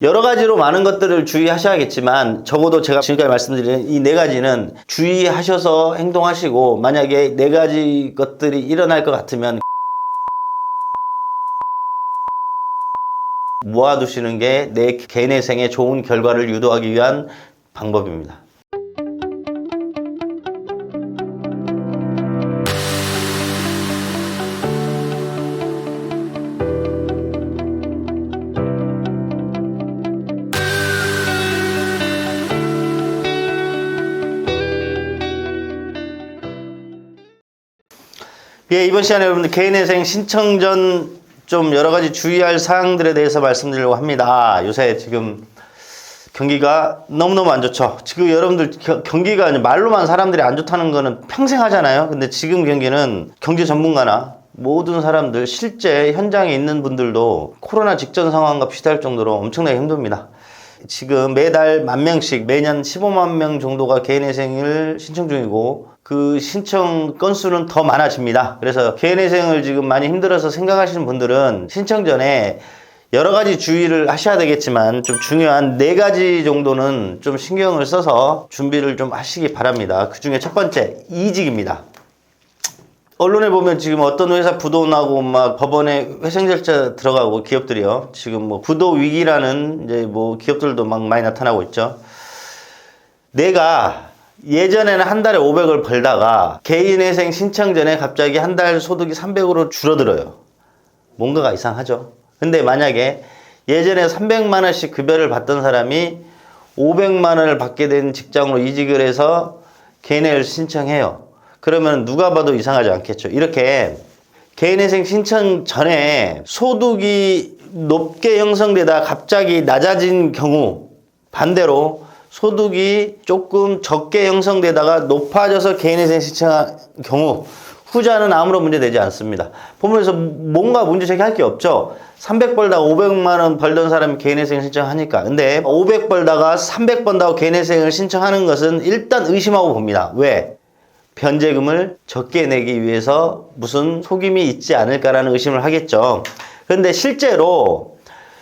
여러 가지로 많은 것들을 주의하셔야겠지만 적어도 제가 지금까지 말씀드린 이 네 가지는 주의하셔서 행동하시고, 만약에 네 가지 것들이 일어날 것 같으면 모아두시는 게 내 개인의 생에 좋은 결과를 유도하기 위한 방법입니다. 예, 이번 시간에 여러분들 개인회생 신청 전 좀 여러 가지 주의할 사항들에 대해서 말씀드리려고 합니다. 요새 지금 경기가 너무너무 안 좋죠. 지금 여러분들 경기가 말로만 사람들이 안 좋다는 거는 평생 하잖아요. 근데 지금 경기는 경제 전문가나 모든 사람들, 실제 현장에 있는 분들도 코로나 직전 상황과 비슷할 정도로 엄청나게 힘듭니다. 지금 매달 10,000명씩 매년 15만 명 정도가 개인회생을 신청 중이고, 그 신청 건수는 더 많아집니다. 그래서 개인회생을 지금 많이 힘들어서 생각하시는 분들은 신청 전에 여러 가지 주의를 하셔야 되겠지만 좀 중요한 네 가지 정도는 좀 신경을 써서 준비를 좀 하시기 바랍니다. 그 중에 첫 번째, 이직입니다. 언론에 보면 지금 어떤 회사 부도나고 막 법원에 회생 절차 들어가고, 기업들이요. 지금 뭐 부도 위기라는 이제 뭐 기업들도 막 많이 나타나고 있죠. 내가 예전에는 한 달에 500을 벌다가 개인회생 신청 전에 갑자기 한 달 소득이 300으로 줄어들어요. 뭔가가 이상하죠. 근데 만약에 예전에 300만 원씩 급여를 받던 사람이 500만 원을 받게 된 직장으로 이직을 해서 개인회생을 신청해요. 그러면 누가 봐도 이상하지 않겠죠. 이렇게 개인회생 신청 전에 소득이 높게 형성되다 갑자기 낮아진 경우, 반대로 소득이 조금 적게 형성되다가 높아져서 개인회생 신청한 경우, 후자는 아무런 문제 되지 않습니다. 보면서 뭔가 문제 제기할 게 없죠. 300 벌다가 500만 원 벌던 사람이 개인회생 신청하니까. 근데 500 벌다가 300 번다고 개인회생을 신청하는 것은 일단 의심하고 봅니다. 왜? 변제금을 적게 내기 위해서 무슨 속임이 있지 않을까라는 의심을 하겠죠. 그런데 실제로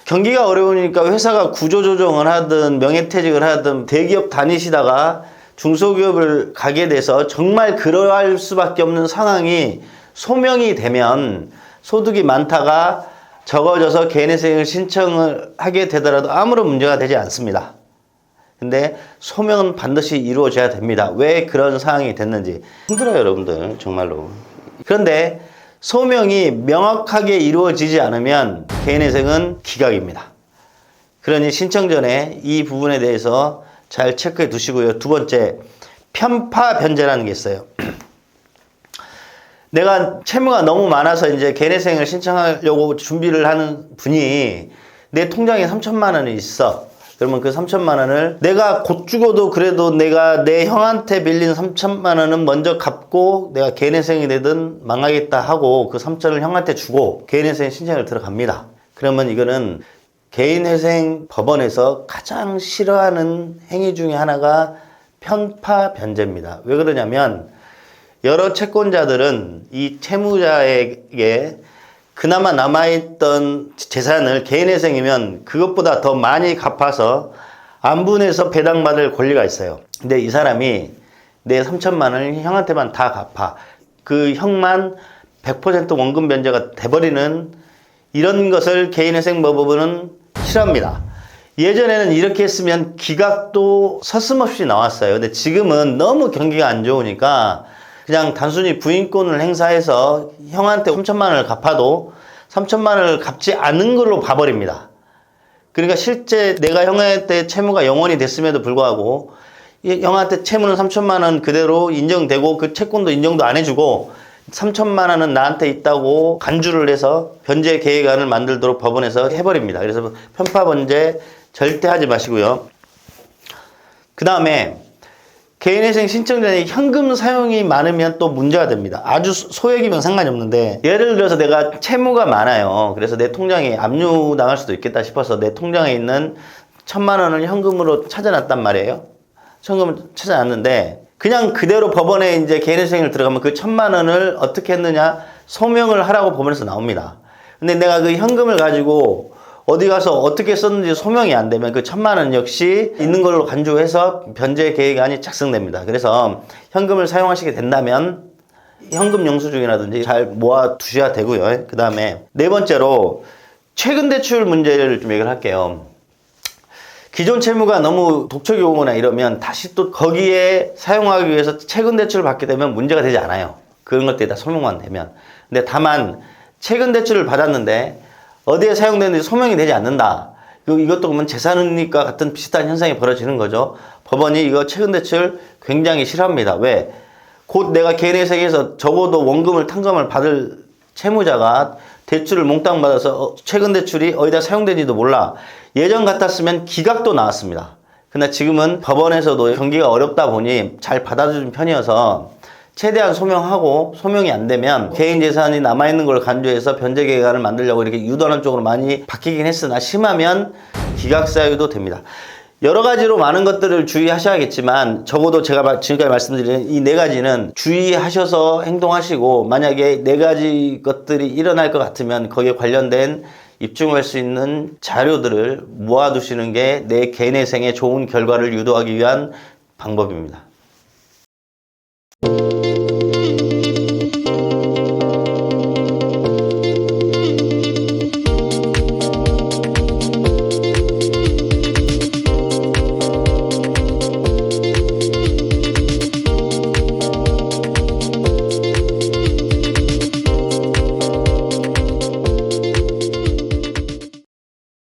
경기가 어려우니까 회사가 구조조정을 하든 명예퇴직을 하든 대기업 다니시다가 중소기업을 가게 돼서 정말 그러할 수밖에 없는 상황이 소명이 되면 소득이 많다가 적어져서 개인회생을 신청을 하게 되더라도 아무런 문제가 되지 않습니다. 근데 소명은 반드시 이루어져야 됩니다. 왜 그런 상황이 됐는지. 힘들어요, 여러분들. 정말로. 그런데 소명이 명확하게 이루어지지 않으면 개인회생은 기각입니다. 그러니 신청 전에 이 부분에 대해서 잘 체크해 두시고요. 두 번째, 편파 변제라는 게 있어요. 내가 채무가 너무 많아서 이제 개인회생을 신청하려고 준비를 하는 분이 내 통장에 3,000만 원이 있어. 그러면 그 3,000만 원을 내가 곧 죽어도 그래도 내가 내 형한테 빌린 3,000만 원은 먼저 갚고 내가 개인회생이 되든 망하겠다 하고 그 3,000을 형한테 주고 개인회생 신청을 들어갑니다. 그러면 이거는 개인회생 법원에서 가장 싫어하는 행위 중에 하나가 편파 변제입니다. 왜 그러냐면 여러 채권자들은 이 채무자에게 그나마 남아있던 재산을 개인회생이면 그것보다 더 많이 갚아서 안분해서 배당받을 권리가 있어요. 근데 이 사람이 내 3,000만 원을 형한테만 다 갚아. 그 형만 100% 원금 변제가 돼버리는 이런 것을 개인회생법원은 싫어합니다. 예전에는 이렇게 했으면 기각도 서슴없이 나왔어요. 근데 지금은 너무 경기가 안 좋으니까 그냥 단순히 부인권을 행사해서 형한테 3,000만 원을 갚아도 3,000만 원을 갚지 않은 걸로 봐버립니다. 그러니까 실제 내가 형한테 채무가 영원히 됐음에도 불구하고 형한테 채무는 3,000만 원 그대로 인정되고 그 채권도 인정도 안 해주고 3,000만 원은 나한테 있다고 간주를 해서 변제 계획안을 만들도록 법원에서 해버립니다. 그래서 편파 변제 절대 하지 마시고요. 그 다음에 개인회생 신청 전에 현금 사용이 많으면 또 문제가 됩니다. 아주 소액이면 상관이 없는데 예를 들어서 내가 채무가 많아요. 그래서 내 통장에 압류당할 수도 있겠다 싶어서 내 통장에 있는 1,000만 원을 현금으로 찾아놨단 말이에요. 현금을 찾아놨는데 그냥 그대로 법원에 이제 개인회생을 들어가면 그 1,000만 원을 어떻게 했느냐 소명을 하라고 법원에서 나옵니다. 근데 내가 그 현금을 가지고 어디 가서 어떻게 썼는지 소명이 안 되면 그 1,000만 원 역시 있는 걸로 간주해서 변제 계획안이 작성됩니다. 그래서 현금을 사용하시게 된다면 현금 영수증이라든지 잘 모아 두셔야 되고요. 그 다음에 네 번째로 최근 대출 문제를 좀 얘기를 할게요. 기존 채무가 너무 독촉이 오거나 이러면 다시 또 거기에 사용하기 위해서 최근 대출을 받게 되면 문제가 되지 않아요. 그런 것들이 다 소명만 되면. 근데 다만 최근 대출을 받았는데 어디에 사용되는지 소명이 되지 않는다. 이것도 그러면 재산은닉과 같은 비슷한 현상이 벌어지는 거죠. 법원이 이거 최근 대출 굉장히 싫어합니다. 왜? 곧 내가 개인의 세계에서 적어도 원금을 탕감을 받을 채무자가 대출을 몽땅 받아서 최근 대출이 어디다 사용되는지도 몰라. 예전 같았으면 기각도 나왔습니다. 근데 지금은 법원에서도 경기가 어렵다 보니 잘 받아주는 편이어서 최대한 소명하고 소명이 안 되면 개인 재산이 남아있는 걸 간주해서 변제 계획안을 만들려고 이렇게 유도하는 쪽으로 많이 바뀌긴 했으나 심하면 기각 사유도 됩니다. 여러 가지로 많은 것들을 주의하셔야겠지만 적어도 제가 지금까지 말씀드린 이 네 가지는 주의하셔서 행동하시고 만약에 네 가지 것들이 일어날 것 같으면 거기에 관련된 입증할 수 있는 자료들을 모아두시는 게 내 개인의 생에 좋은 결과를 유도하기 위한 방법입니다.